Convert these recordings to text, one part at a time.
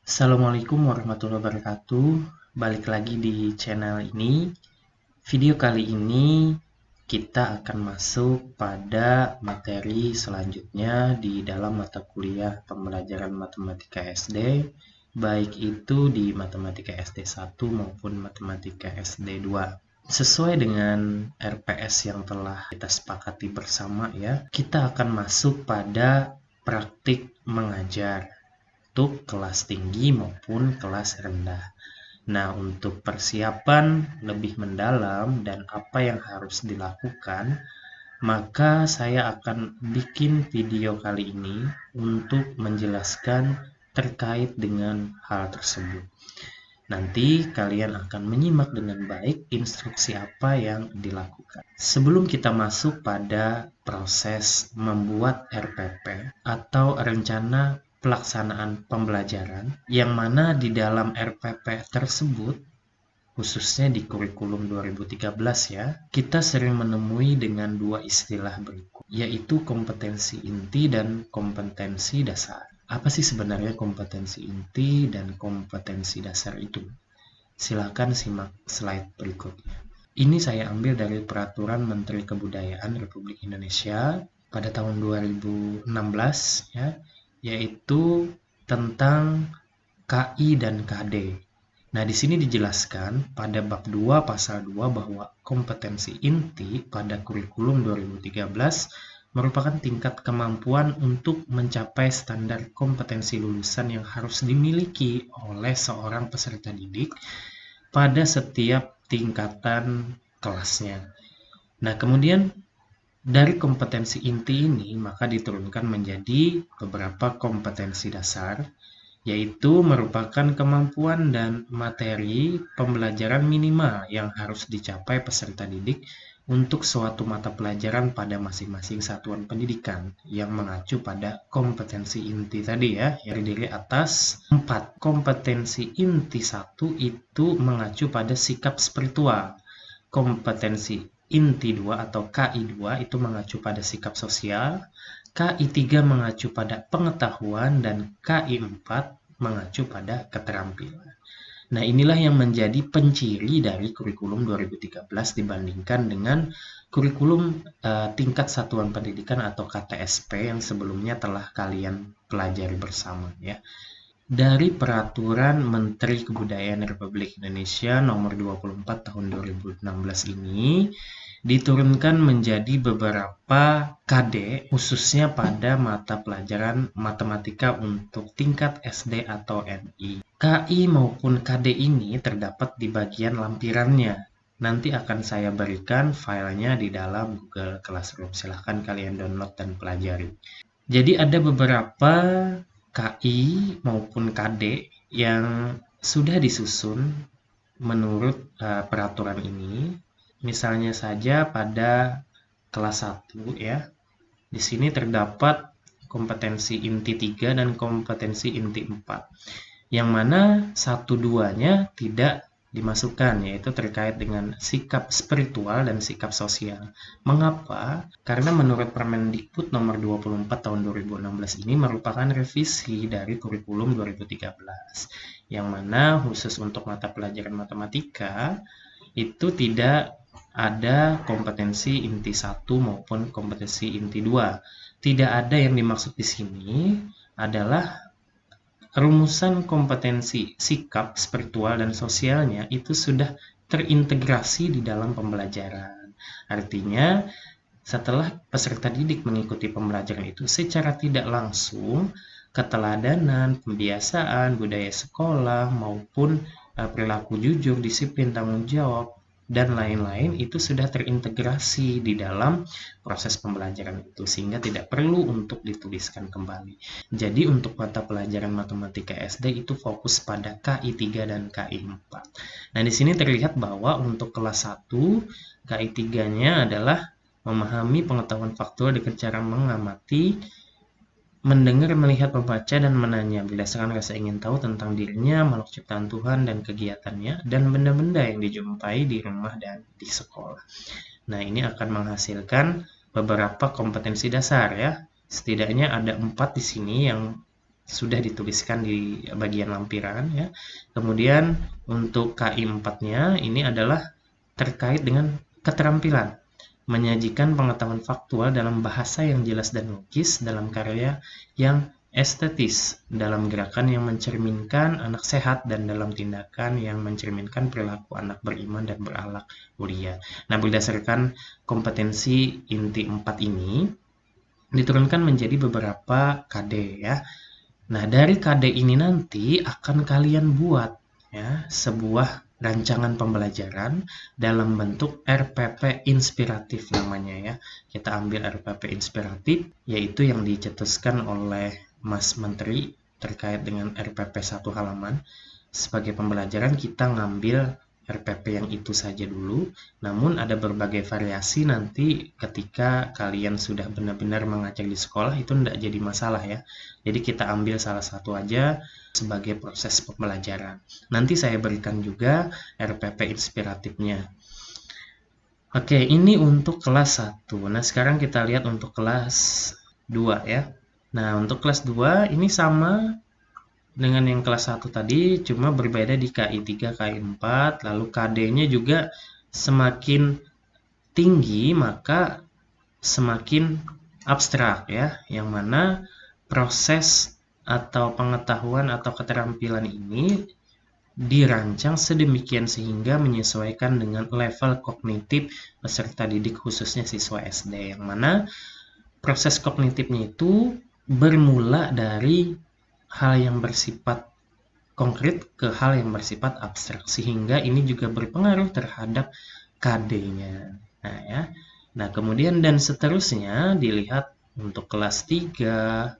Assalamualaikum warahmatullahi wabarakatuh. Balik lagi di channel ini. Video kali ini kita akan masuk pada materi selanjutnya di dalam mata kuliah pembelajaran matematika SD, baik itu di matematika SD 1 maupun matematika SD 2. Sesuai dengan RPS yang telah kita sepakati bersama ya, kita akan masuk pada praktik mengajar untuk kelas tinggi maupun kelas rendah. Nah, untuk persiapan lebih mendalam dan apa yang harus dilakukan, maka saya akan bikin video kali ini untuk menjelaskan terkait dengan hal tersebut. Nanti kalian akan menyimak dengan baik instruksi apa yang dilakukan. Sebelum kita masuk pada proses membuat RPP atau rencana pelaksanaan pembelajaran, yang mana di dalam RPP tersebut, khususnya di kurikulum 2013 ya, kita sering menemui dengan dua istilah berikut, yaitu kompetensi inti dan kompetensi dasar. Apa sih sebenarnya kompetensi inti dan kompetensi dasar itu? Silakan simak slide berikutnya. Ini saya ambil dari Peraturan Menteri Kebudayaan Republik Indonesia pada tahun 2016 ya, yaitu tentang KI dan KD. Nah, di sini dijelaskan pada bab 2 pasal 2 bahwa kompetensi inti pada kurikulum 2013 merupakan tingkat kemampuan untuk mencapai standar kompetensi lulusan yang harus dimiliki oleh seorang peserta didik pada setiap tingkatan kelasnya. Nah, kemudian dari kompetensi inti ini maka diturunkan menjadi beberapa kompetensi dasar, yaitu merupakan kemampuan dan materi pembelajaran minimal yang harus dicapai peserta didik untuk suatu mata pelajaran pada masing-masing satuan pendidikan yang mengacu pada kompetensi inti tadi ya, yang terdiri atas 4. Kompetensi inti 1 itu mengacu pada sikap spiritual. Kompetensi inti 2 atau KI 2 itu mengacu pada sikap sosial, KI 3 mengacu pada pengetahuan, dan KI 4 mengacu pada keterampilan. Nah, inilah yang menjadi penciri dari kurikulum 2013 dibandingkan dengan kurikulum tingkat satuan pendidikan atau KTSP yang sebelumnya telah kalian pelajari bersama ya. Dari Peraturan Menteri Kebudayaan Republik Indonesia Nomor 24 Tahun 2016 ini diturunkan menjadi beberapa KD khususnya pada mata pelajaran matematika untuk tingkat SD atau MI. KI maupun KD ini terdapat di bagian lampirannya. Nanti akan saya berikan filenya di dalam Google Classroom. Silahkan kalian download dan pelajari. Jadi ada beberapa KI maupun KD yang sudah disusun menurut peraturan ini. Misalnya saja pada kelas 1 ya. Di sini terdapat kompetensi inti 3 dan kompetensi inti 4. Yang mana 1-2-nya tidak dimasukkan, yaitu terkait dengan sikap spiritual dan sikap sosial. Mengapa? Karena menurut Permendikbud nomor 24 tahun 2016 ini merupakan revisi dari kurikulum 2013, yang mana khusus untuk mata pelajaran matematika itu tidak ada kompetensi inti 1 maupun kompetensi inti 2. Tidak ada yang dimaksud di sini adalah rumusan kompetensi sikap, spiritual, dan sosialnya itu sudah terintegrasi di dalam pembelajaran. Artinya, setelah peserta didik mengikuti pembelajaran itu secara tidak langsung, keteladanan, pembiasaan, budaya sekolah, maupun perilaku jujur, disiplin, tanggung jawab, dan lain-lain itu sudah terintegrasi di dalam proses pembelajaran itu, sehingga tidak perlu untuk dituliskan kembali. Jadi untuk mata pelajaran matematika SD itu fokus pada KI 3 dan KI 4. Nah, di sini terlihat bahwa untuk kelas 1, KI 3-nya adalah memahami pengetahuan faktual dengan cara mengamati, mendengar, melihat, membaca, dan menanya berdasarkan rasa ingin tahu tentang dirinya, makhluk ciptaan Tuhan, dan kegiatannya, dan benda-benda yang dijumpai di rumah dan di sekolah. Nah, ini akan menghasilkan beberapa kompetensi dasar ya. Setidaknya ada 4 di sini yang sudah dituliskan di bagian lampiran ya. Kemudian untuk KI 4-nya ini adalah terkait dengan keterampilan menyajikan pengetahuan faktual dalam bahasa yang jelas dan logis dalam karya yang estetis, dalam gerakan yang mencerminkan anak sehat dan dalam tindakan yang mencerminkan perilaku anak beriman dan berakhlak mulia. Nah, berdasarkan kompetensi inti 4 ini diturunkan menjadi beberapa KD ya. Nah, dari KD ini nanti akan kalian buat ya sebuah rancangan pembelajaran dalam bentuk RPP inspiratif namanya ya. Kita ambil RPP inspiratif yaitu yang dicetuskan oleh Mas Menteri terkait dengan RPP 1 halaman. Sebagai pembelajaran kita ngambil RPP yang itu saja dulu, namun ada berbagai variasi nanti ketika kalian sudah benar-benar mengajar di sekolah itu tidak jadi masalah ya. Jadi kita ambil salah satu aja sebagai proses pembelajaran. Nanti saya berikan juga RPP inspiratifnya. Oke, ini untuk kelas 1. Nah, sekarang kita lihat untuk kelas 2 ya. Nah, untuk kelas 2 ini sama dengan yang kelas 1 tadi, cuma berbeda di KI 3, KI 4, lalu KD-nya juga semakin tinggi, maka semakin abstrak ya, yang mana proses atau pengetahuan atau keterampilan ini dirancang sedemikian sehingga menyesuaikan dengan level kognitif peserta didik khususnya siswa SD, yang mana proses kognitifnya itu bermula dari hal yang bersifat konkret ke hal yang bersifat abstrak, sehingga ini juga berpengaruh terhadap KD-nya. Nah, ya. Nah, kemudian dan seterusnya dilihat untuk kelas 3,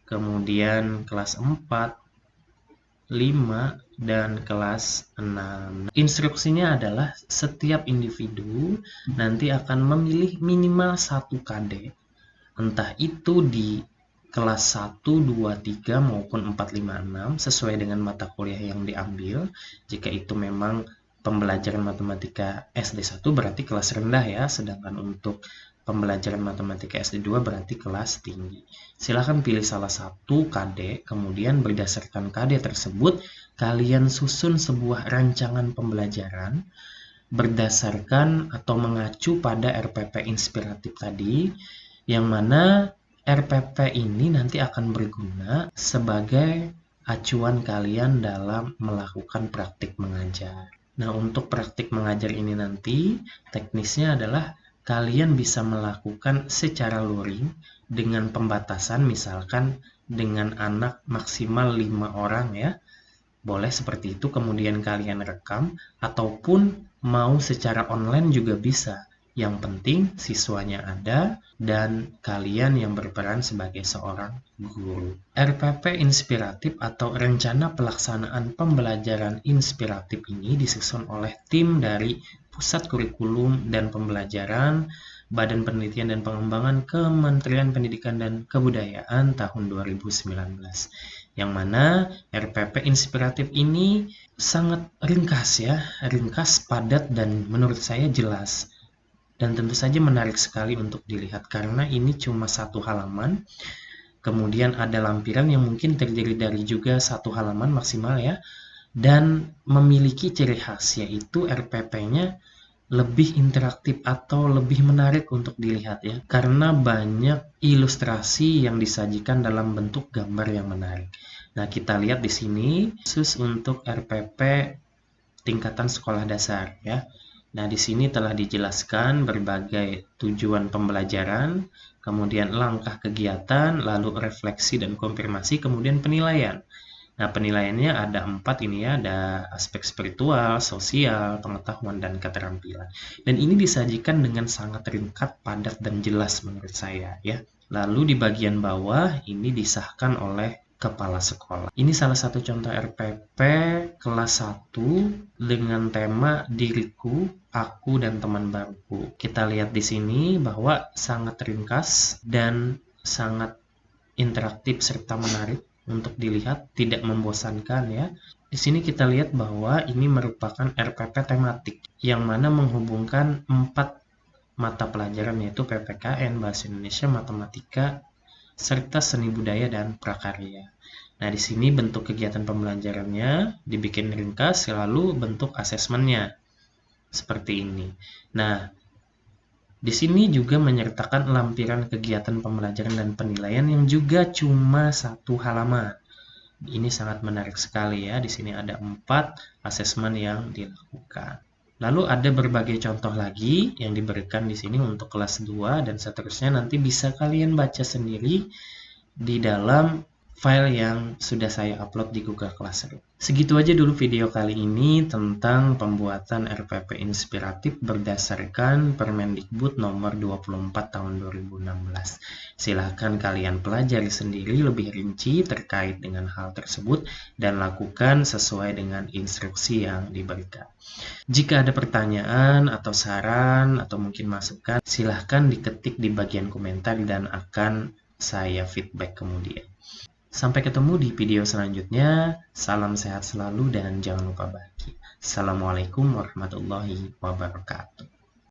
kemudian kelas 4, 5, dan kelas 6. Instruksinya adalah setiap individu nanti akan memilih minimal 1 KD. Entah itu di kelas 1, 2, 3 maupun 4, 5, 6 sesuai dengan mata kuliah yang diambil. Jika itu memang pembelajaran matematika SD1 berarti kelas rendah ya, sedangkan untuk pembelajaran matematika SD2 berarti kelas tinggi. Silahkan pilih salah satu KD, kemudian berdasarkan KD tersebut kalian susun sebuah rancangan pembelajaran berdasarkan atau mengacu pada RPP inspiratif tadi, yang mana RPP ini nanti akan berguna sebagai acuan kalian dalam melakukan praktik mengajar. Nah, untuk praktik mengajar ini nanti teknisnya adalah kalian bisa melakukan secara luring dengan pembatasan misalkan dengan anak maksimal 5 orang ya. Boleh seperti itu, kemudian kalian rekam ataupun mau secara online juga bisa. Yang penting siswanya ada dan kalian yang berperan sebagai seorang guru. RPP inspiratif atau rencana pelaksanaan pembelajaran inspiratif ini disusun oleh tim dari Pusat Kurikulum dan Pembelajaran Badan Penelitian dan Pengembangan Kementerian Pendidikan dan Kebudayaan tahun 2019. Yang mana RPP inspiratif ini sangat ringkas ya, ringkas, padat, dan menurut saya jelas. Dan tentu saja menarik sekali untuk dilihat karena ini cuma 1 halaman. Kemudian ada lampiran yang mungkin terdiri dari juga 1 halaman maksimal ya. Dan memiliki ciri khas yaitu RPP-nya lebih interaktif atau lebih menarik untuk dilihat ya. Karena banyak ilustrasi yang disajikan dalam bentuk gambar yang menarik. Nah, kita lihat di sini khusus untuk RPP tingkatan sekolah dasar ya. Nah, di sini telah dijelaskan berbagai tujuan pembelajaran, kemudian langkah kegiatan, lalu refleksi dan konfirmasi, kemudian penilaian. Nah, penilaiannya ada 4 ini ya, ada aspek spiritual, sosial, pengetahuan, dan keterampilan. Dan ini disajikan dengan sangat ringkas, padat, dan jelas menurut saya ya. Lalu di bagian bawah ini disahkan oleh kepala sekolah. Ini salah satu contoh RPP kelas 1 dengan tema diriku, aku, dan teman baruku. Kita lihat di sini bahwa sangat ringkas dan sangat interaktif serta menarik untuk dilihat, tidak membosankan ya. Di sini kita lihat bahwa ini merupakan RPP tematik yang mana menghubungkan 4 mata pelajaran yaitu PPKN, Bahasa Indonesia, Matematika, serta seni budaya dan prakarya. Nah, di sini bentuk kegiatan pembelajarannya dibikin ringkas, lalu bentuk asesmennya seperti ini. Nah, di sini juga menyertakan lampiran kegiatan pembelajaran dan penilaian yang juga cuma 1 halaman. Ini sangat menarik sekali ya. Di sini ada 4 asesmen yang dilakukan. Lalu ada berbagai contoh lagi yang diberikan di sini untuk kelas 2 dan seterusnya. Nanti bisa kalian baca sendiri di dalam file yang sudah saya upload di Google Classroom. Segitu aja dulu video kali ini tentang pembuatan RPP inspiratif berdasarkan Permendikbud nomor 24 tahun 2016. Silahkan kalian pelajari sendiri lebih rinci terkait dengan hal tersebut dan lakukan sesuai dengan instruksi yang diberikan. Jika ada pertanyaan atau saran atau mungkin masukan, silahkan diketik di bagian komentar dan akan saya feedback kemudian. Sampai ketemu di video selanjutnya. Salam sehat selalu dan jangan lupa bahagia. Assalamualaikum warahmatullahi wabarakatuh.